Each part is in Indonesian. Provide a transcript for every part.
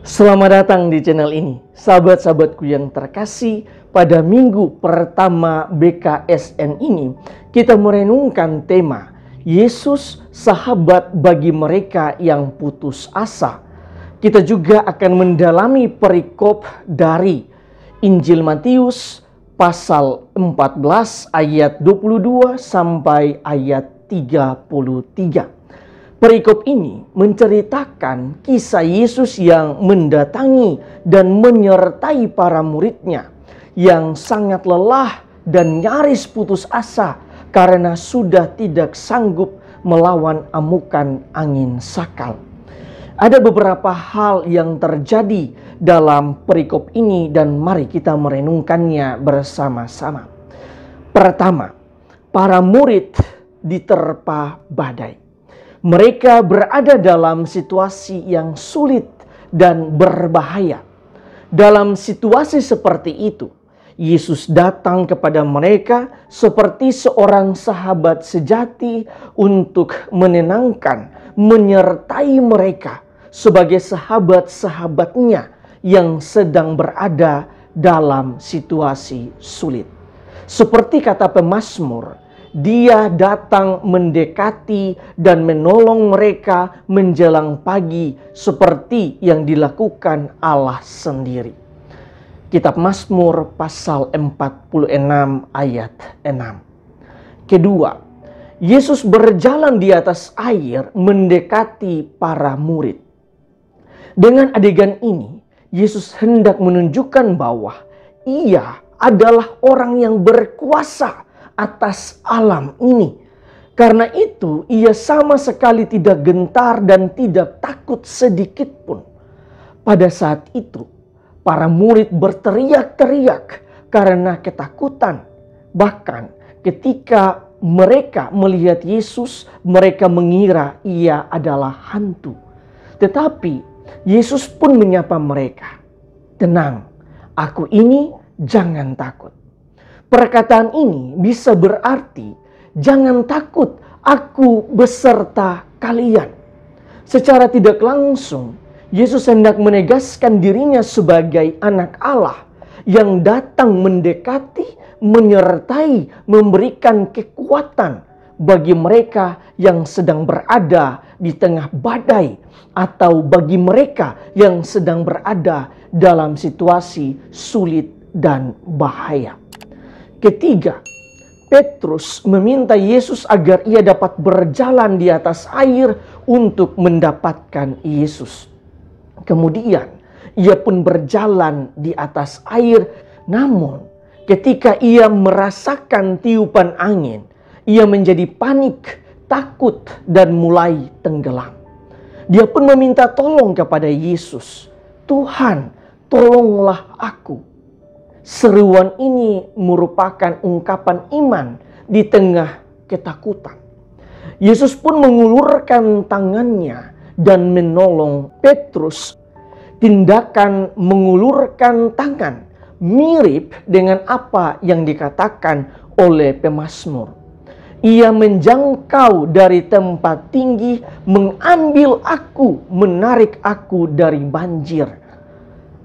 Selamat datang di channel ini, sahabat-sahabatku yang terkasih. Pada minggu pertama BKSN ini, kita merenungkan tema Yesus sahabat bagi mereka yang putus asa. Kita juga akan mendalami perikop dari Injil Matius pasal 14 ayat 22 sampai ayat 33. Perikop ini menceritakan kisah Yesus yang mendatangi dan menyertai para muridnya yang sangat lelah dan nyaris putus asa karena sudah tidak sanggup melawan amukan angin sakal. Ada beberapa hal yang terjadi dalam perikop ini dan mari kita merenungkannya bersama-sama. Pertama, para murid diterpa badai. Mereka berada dalam situasi yang sulit dan berbahaya. Dalam situasi seperti itu, Yesus datang kepada mereka seperti seorang sahabat sejati untuk menenangkan, menyertai mereka sebagai sahabat-sahabatnya yang sedang berada dalam situasi sulit. Seperti kata pemazmur, Dia datang mendekati dan menolong mereka menjelang pagi seperti yang dilakukan Allah sendiri. Kitab Mazmur pasal 46 ayat 6. Kedua, Yesus berjalan di atas air mendekati para murid. Dengan adegan ini, Yesus hendak menunjukkan bahwa Ia adalah orang yang berkuasa atas alam ini. Karena itu, Ia sama sekali tidak gentar dan tidak takut sedikit pun. Pada saat itu, para murid berteriak-teriak karena ketakutan. Bahkan ketika mereka melihat Yesus, mereka mengira Ia adalah hantu. Tetapi Yesus pun menyapa mereka, "Tenang, aku ini, jangan takut." Perkataan ini bisa berarti, jangan takut, aku beserta kalian. Secara tidak langsung, Yesus hendak menegaskan dirinya sebagai anak Allah yang datang mendekati, menyertai, memberikan kekuatan bagi mereka yang sedang berada di tengah badai atau bagi mereka yang sedang berada dalam situasi sulit dan bahaya. Ketiga, Petrus meminta Yesus agar ia dapat berjalan di atas air untuk mendapatkan Yesus. Kemudian, ia pun berjalan di atas air. Namun, ketika ia merasakan tiupan angin, ia menjadi panik, takut, dan mulai tenggelam. Dia pun meminta tolong kepada Yesus. "Tuhan, tolonglah aku." Seruan ini merupakan ungkapan iman di tengah ketakutan. Yesus pun mengulurkan tangannya dan menolong Petrus. Tindakan mengulurkan tangan mirip dengan apa yang dikatakan oleh pemazmur. Ia menjangkau dari tempat tinggi, mengambil aku, menarik aku dari banjir.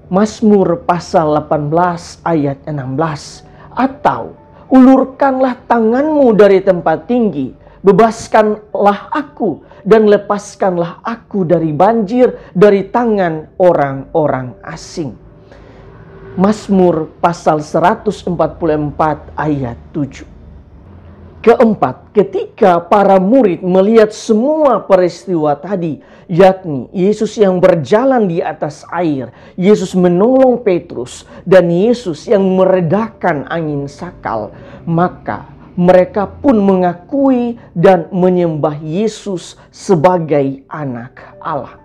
Mazmur pasal 18 ayat 16. Atau, ulurkanlah tanganmu dari tempat tinggi, bebaskanlah aku dan lepaskanlah aku dari banjir, dari tangan orang-orang asing. Mazmur pasal 144 ayat 7. Keempat, ketika para murid melihat semua peristiwa tadi, yakni Yesus yang berjalan di atas air, Yesus menolong Petrus, dan Yesus yang meredakan angin sakal, maka mereka pun mengakui dan menyembah Yesus sebagai anak Allah.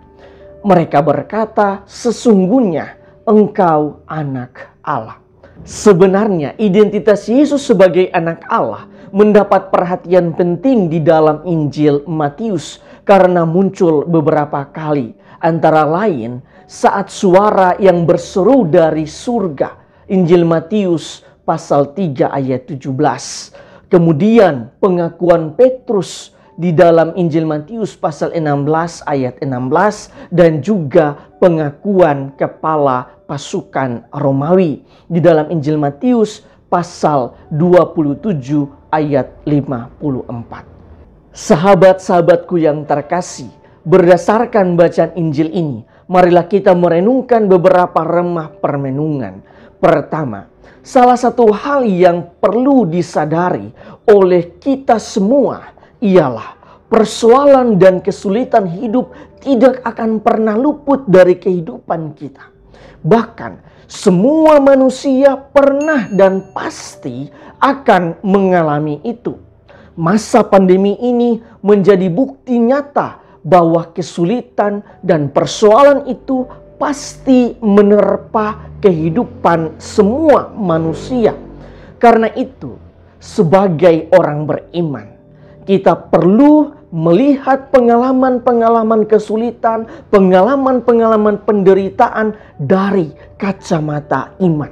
Mereka berkata, "Sesungguhnya Engkau anak Allah." Sebenarnya identitas Yesus sebagai anak Allah mendapat perhatian penting di dalam Injil Matius karena muncul beberapa kali. Antara lain saat suara yang berseru dari surga. Injil Matius pasal 3 ayat 17. Kemudian pengakuan Petrus di dalam Injil Matius pasal 16 ayat 16 dan juga pengakuan kepala pasukan Romawi di dalam Injil Matius pasal 27 ayat 54. Sahabat-sahabatku yang terkasih, berdasarkan bacaan Injil ini, marilah kita merenungkan beberapa remah permenungan. Pertama, salah satu hal yang perlu disadari oleh kita semua ialah persoalan dan kesulitan hidup tidak akan pernah luput dari kehidupan kita. Bahkan semua manusia pernah dan pasti akan mengalami itu. Masa pandemi ini menjadi bukti nyata bahwa kesulitan dan persoalan itu pasti menerpa kehidupan semua manusia. Karena itu, sebagai orang beriman, kita perlu melihat pengalaman-pengalaman kesulitan, pengalaman-pengalaman penderitaan dari kacamata iman,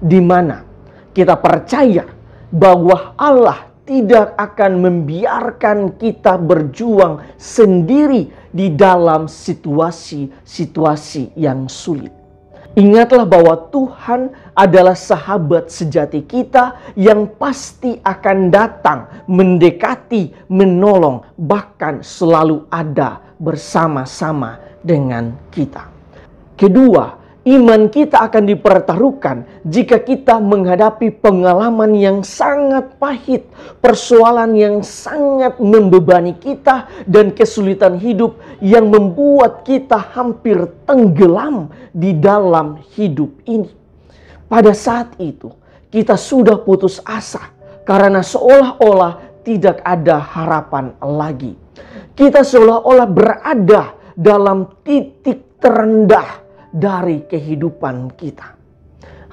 di mana kita percaya bahwa Allah tidak akan membiarkan kita berjuang sendiri di dalam situasi-situasi yang sulit. Ingatlah bahwa Tuhan adalah sahabat sejati kita yang pasti akan datang, mendekati, menolong, bahkan selalu ada bersama-sama dengan kita. Kedua, iman kita akan dipertaruhkan jika kita menghadapi pengalaman yang sangat pahit, persoalan yang sangat membebani kita, dan kesulitan hidup yang membuat kita hampir tenggelam di dalam hidup ini. Pada saat itu, kita sudah putus asa karena seolah-olah tidak ada harapan lagi. Kita seolah-olah berada dalam titik terendah dari kehidupan kita.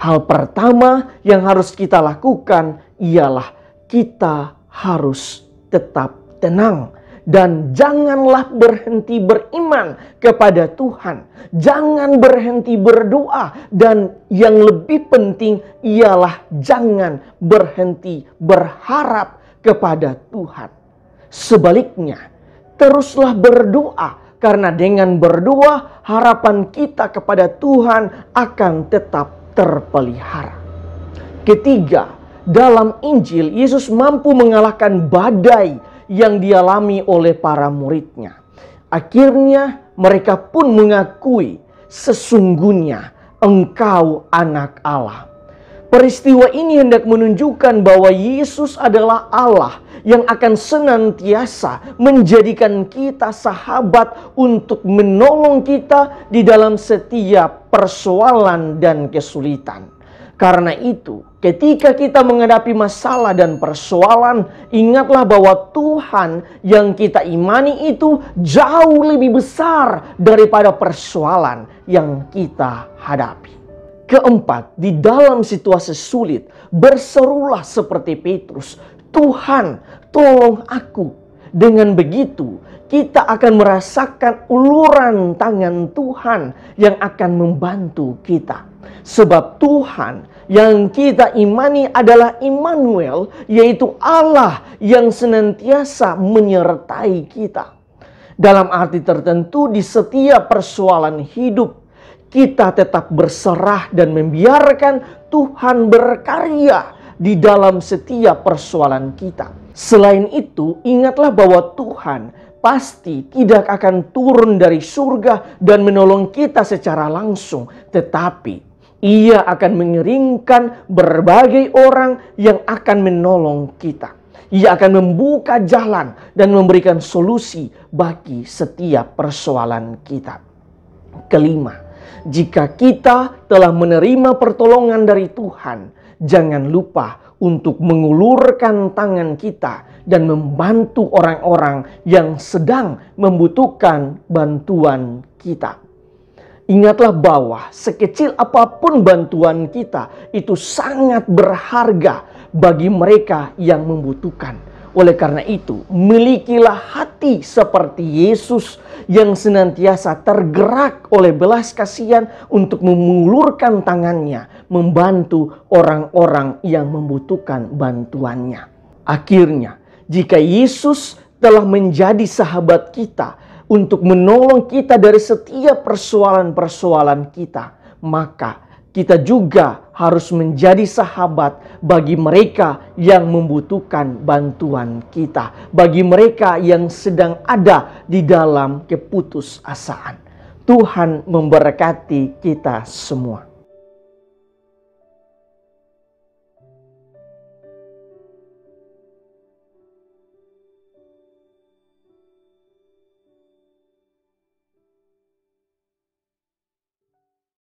Hal pertama yang harus kita lakukan ialah kita harus tetap tenang dan janganlah berhenti beriman kepada Tuhan. Jangan berhenti berdoa, dan yang lebih penting ialah jangan berhenti berharap kepada Tuhan. Sebaliknya, teruslah berdoa. Karena dengan berdoa, harapan kita kepada Tuhan akan tetap terpelihara. Ketiga, dalam Injil, Yesus mampu mengalahkan badai yang dialami oleh para muridnya. Akhirnya, mereka pun mengakui, sesungguhnya Engkau Anak Allah. Peristiwa ini hendak menunjukkan bahwa Yesus adalah Allah yang akan senantiasa menjadikan kita sahabat untuk menolong kita di dalam setiap persoalan dan kesulitan. Karena itu, ketika kita menghadapi masalah dan persoalan, ingatlah bahwa Tuhan yang kita imani itu jauh lebih besar daripada persoalan yang kita hadapi. Keempat, di dalam situasi sulit, berserulah seperti Petrus, Tuhan, tolong aku. Dengan begitu, kita akan merasakan uluran tangan Tuhan yang akan membantu kita. Sebab Tuhan yang kita imani adalah Immanuel, yaitu Allah yang senantiasa menyertai kita. Dalam arti tertentu, di setiap persoalan hidup, kita tetap berserah dan membiarkan Tuhan berkarya di dalam setiap persoalan kita. Selain itu, ingatlah bahwa Tuhan pasti tidak akan turun dari surga dan menolong kita secara langsung, tetapi Ia akan mengirimkan berbagai orang yang akan menolong kita. Ia akan membuka jalan dan memberikan solusi bagi setiap persoalan kita. Kelima, jika kita telah menerima pertolongan dari Tuhan, jangan lupa untuk mengulurkan tangan kita dan membantu orang-orang yang sedang membutuhkan bantuan kita. Ingatlah bahwa sekecil apapun bantuan kita itu sangat berharga bagi mereka yang membutuhkan. Oleh karena itu, milikilah hati seperti Yesus yang senantiasa tergerak oleh belas kasihan untuk mengulurkan tangannya, membantu orang-orang yang membutuhkan bantuannya. Akhirnya, jika Yesus telah menjadi sahabat kita untuk menolong kita dari setiap persoalan-persoalan kita, maka kita juga harus menjadi sahabat bagi mereka yang membutuhkan bantuan kita, bagi mereka yang sedang ada di dalam keputusasaan. Tuhan memberkati kita semua.